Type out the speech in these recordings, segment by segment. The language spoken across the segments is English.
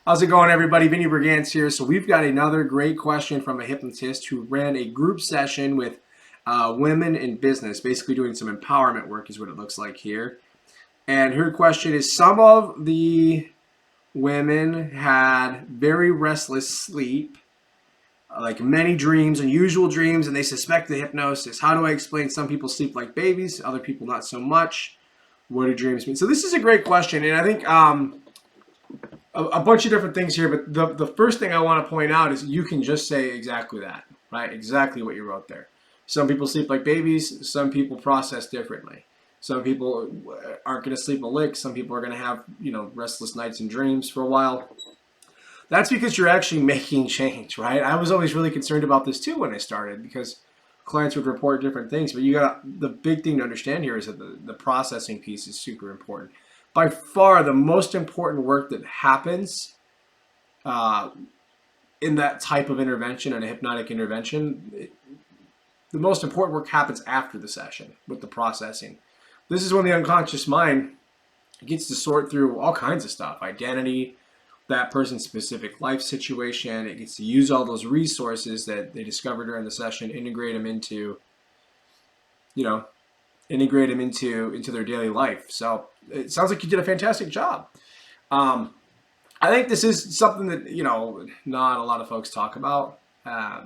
How's it going, everybody? Vinny Brigance here. So we've got another great question from a hypnotist who ran a group session with women in business, basically doing some empowerment work is what it looks like here. And her question is, some of the women had very restless sleep, like many dreams, unusual dreams, and they suspect the hypnosis. How do I explain some people sleep like babies, other people not so much? What do dreams mean? So this is a great question, and I think a bunch of different things here, but the first thing I want to point out is you can just say exactly that, right? Exactly what you wrote there. Some people sleep like babies. Some people process differently. Some people aren't going to sleep a lick. Some people are going to have, restless nights and dreams for a while. That's because you're actually making change, right? I was always really concerned about this too when I started because clients would report different things. But the big thing to understand here is that the processing piece is super important. By far, the most important work that happens in that type of intervention, and a hypnotic intervention, the most important work happens after the session with the processing. This is when the unconscious mind gets to sort through all kinds of stuff, identity, that person's specific life situation. It gets to use all those resources that they discovered during the session, integrate them into their daily life. So it sounds like you did a fantastic job. I think this is something that, not a lot of folks talk about. I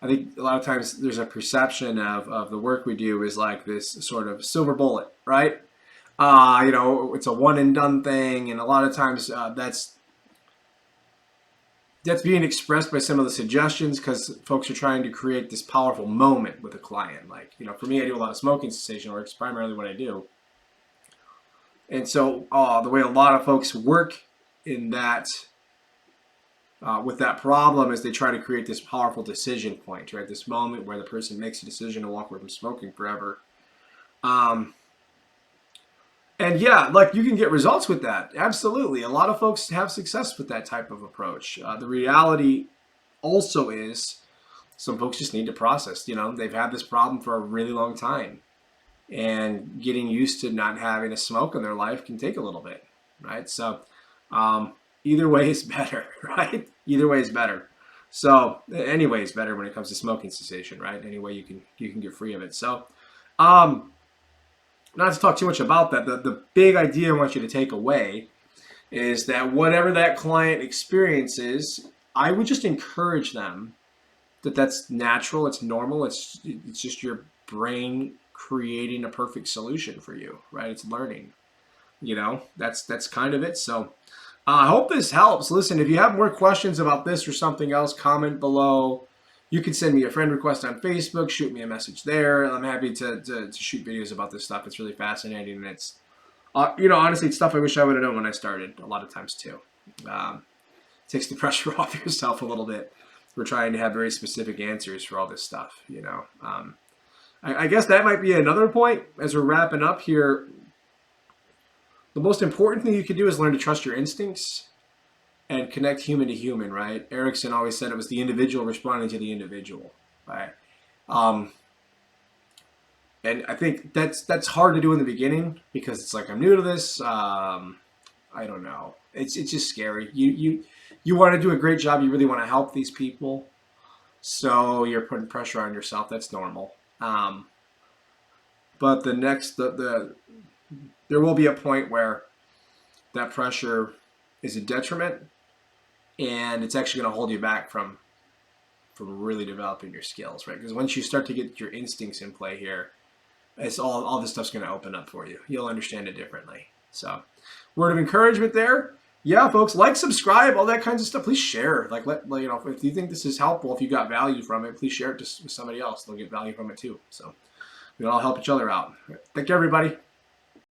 think a lot of times there's a perception of the work we do is like this sort of silver bullet, right? It's a one and done thing. And a lot of times that's being expressed by some of the suggestions because folks are trying to create this powerful moment with a client. Like, for me, I do a lot of smoking cessation work. It's primarily what I do. And so the way a lot of folks work in that, with that problem is they try to create this powerful decision point, right? This moment where the person makes a decision to walk away from smoking forever. And yeah, like you can get results with that. Absolutely. A lot of folks have success with that type of approach. The reality also is some folks just need to process. They've had this problem for a really long time. And getting used to not having a smoke in their life can take a little bit, right? So either way is better, right? Either way is better. So any way is better when it comes to smoking cessation, right? Any way you can get free of it. So not to talk too much about that, the big idea I want you to take away is that whatever that client experiences, I would just encourage them that that's natural, it's normal, it's just your brain creating a perfect solution for you, right? It's learning, that's kind of it. So I hope this helps. Listen, if you have more questions about this or something else, comment below. You can send me a friend request on Facebook, shoot me a message there. I'm happy to shoot videos about this stuff. It's really fascinating. And it's, honestly, it's stuff I wish I would have known when I started a lot of times too. It takes the pressure off yourself a little bit. We're trying to have very specific answers for all this stuff, I guess that might be another point as we're wrapping up here. The most important thing you can do is learn to trust your instincts and connect human to human, right? Erickson always said it was the individual responding to the individual, right? And I think that's hard to do in the beginning because it's like, I'm new to this. I don't know. It's just scary. You want to do a great job. You really want to help these people. So you're putting pressure on yourself. That's normal. But there will be a point where that pressure is a detriment, and it's actually going to hold you back from really developing your skills, right? Because once you start to get your instincts in play here, it's all this stuff's going to open up for you. You'll understand it differently. So, word of encouragement there. Yeah, folks, like, subscribe, all that kinds of stuff. Please share. If you think this is helpful, if you got value from it, please share it with somebody else. They'll get value from it too. So, we all help each other out. Thank you, everybody.